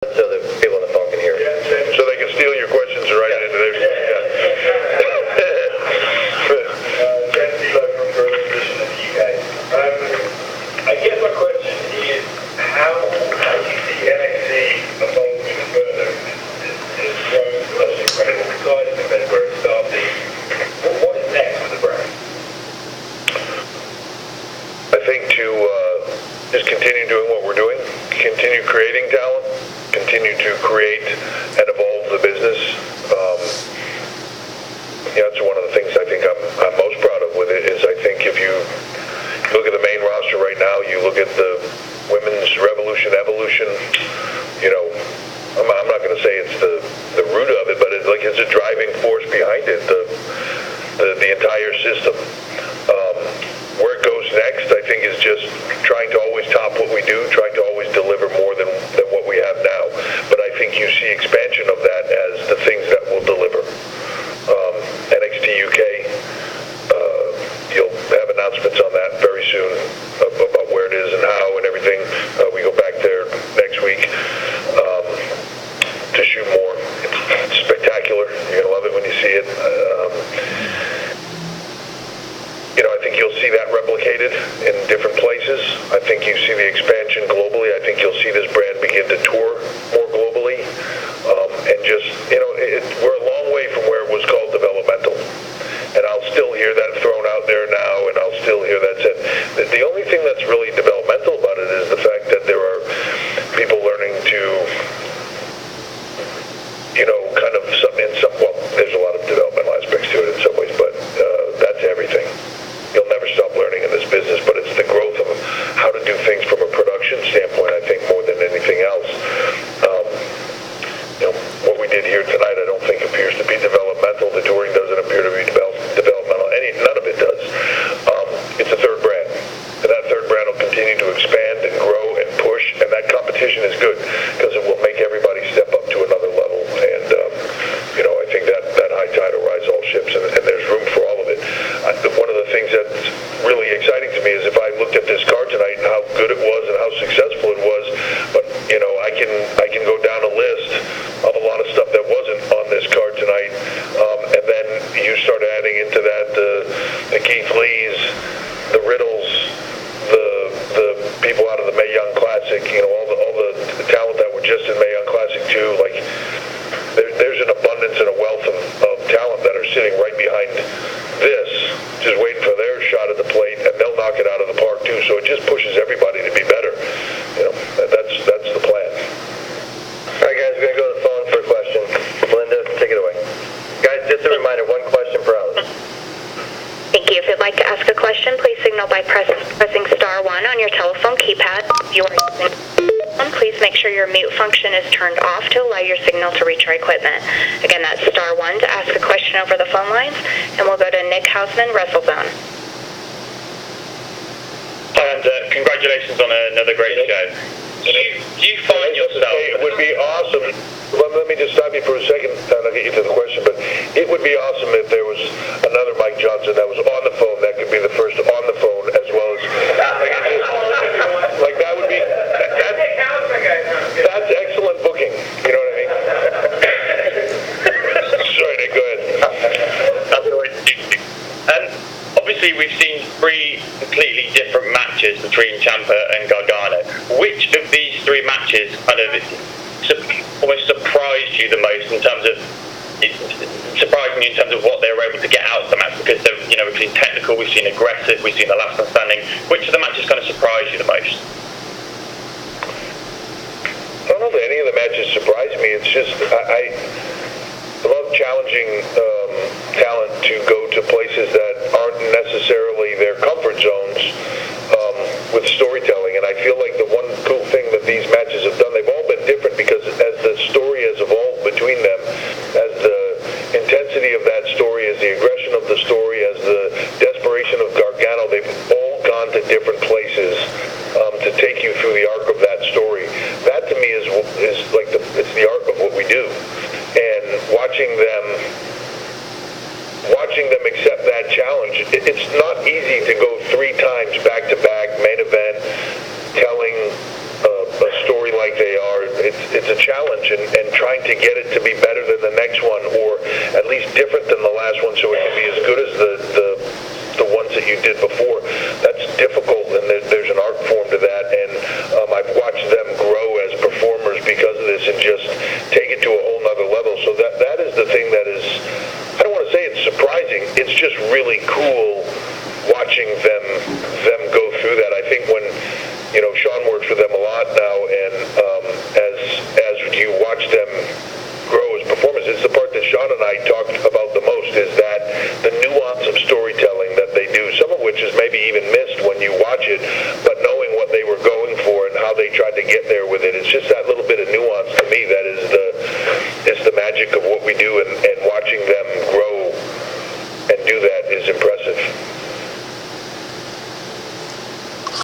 so the people on the phone can hear. So they can steal your questions and write it into their... I guess my question is, how do you see NXT evolving further? It's grown to such an incredible size compared to where it started. What is next for the brand? I think to just continue doing what we're doing, continue creating talent, continue to create and evolve the business. That's one of the things I think I'm most proud of with it is I think if you look at the main roster right now, you look at the women's evolution, I'm not going to say it's the root of it, but it's a driving force behind it, the entire system. Where it goes next, I think, is just trying to always top what we do, trying to always deliver more than what we have now. But I think you see expansion of that as the things that will deliver. NXT UK, you'll have announcements on that very soon about where it is and how and everything. We go back there next week to shoot more. It's spectacular. You're going to love it when you see it. I think you'll see that replicated in different places. I think you see the expansion globally. I think you'll see this brand begin to tour more globally. And just, we're a long way from where it was called developmental. And I'll still hear that thrown out there now, and I'll still hear that said. The only thing that's really developmental about it is the fact that there are people learning to, there's a lot of developmental aspects to it in some ways, but that's everything. You'll never stop learning in this business, but it's the growth of how to do things from a production standpoint, I think, more than anything else. What we did here tonight, I don't think appears to be developmental. The touring doesn't appear to be developmental. None of it does. It's a third brand, and that third brand will continue to expand and grow and push, and that competition is good because it will make everybody step up to another level. And I think that high tide will rise all ships, and there's room for all of it. One of the things that's really exciting to me is if I looked at this card tonight and how good it was and how successful it was, but I can go down a list of a lot of stuff that wasn't on this card tonight, and then you start adding into that the Keith Lees, the Riddles, the people out of the Mae Young Classic, all the talent that were just in Mae Young Classic too. Like there's an abundance and a wealth of talent that are sitting right behind this, just waiting for their shot at the plate, and they'll knock it out of the park too. So it just pushes everybody to be better. That's the plan. All right, guys, we're going to go to the phone for a question. Melinda, take it away. Guys, just a reminder, one question per hour. Thank you. If you'd like to ask a question, please signal by pressing star 1 on your telephone keypad. If you are using phone, please make sure your mute function is turned off to allow your signal to reach our equipment. Again, that's star 1 to ask a question over the phone lines, and we'll go to Nick Hausman, WrestleZone. And congratulations on another great show. Do you find yourself... It would be awesome. Let me just stop you for a second, and I'll get you to the question, but it would be awesome if there was another Mike Johnson that was on the phone that could be the first on the phone as well as... that would be... That's excellent booking. You know what I mean? Sorry, Nick, go ahead. That's all right. And obviously we've seen 3 completely different matches between Ciampa and Gargano. Which of these 3 matches kind of almost surprised you the most in terms of what they were able to get out of the match? Because we've seen technical, we've seen aggressive, we've seen the last man standing. Which of the matches kind of surprised you the most? I don't know that any of the matches surprised me. It's just I love challenging talent to go to places that aren't necessarily their comfort zones with storytelling. And I feel like the one cool thing that these matches have done, they've all been different because as the story has evolved between them, as the intensity of that story, as the aggression of the story, as the desperation of Gargano, they've all gone to different places to take you through the arc of that story. That to me is like it's the arc of what we do. And watching them accept that challenge, it's not easy to go 3 times back-to-back main event telling challenge and trying to get it to be better than the next one, or at least different than the last one, so it can be as good as the ones that you did before. That's difficult, and there's an art form to that, and I've watched them grow as performers because of this and just take it to a whole nother level. So that is the thing that is, I don't want to say it's surprising, it's just really cool watching them go through that. I think when, you know, Sean works with them a lot now, and as you watch them grow as performers, it's the part that Sean and I talked about the most, is that the nuance of storytelling that they do, some of which is maybe even missed when you watch it, but knowing what they were going for and how they tried to get there with it, it's just that little bit of nuance to me that is the magic of what we do, and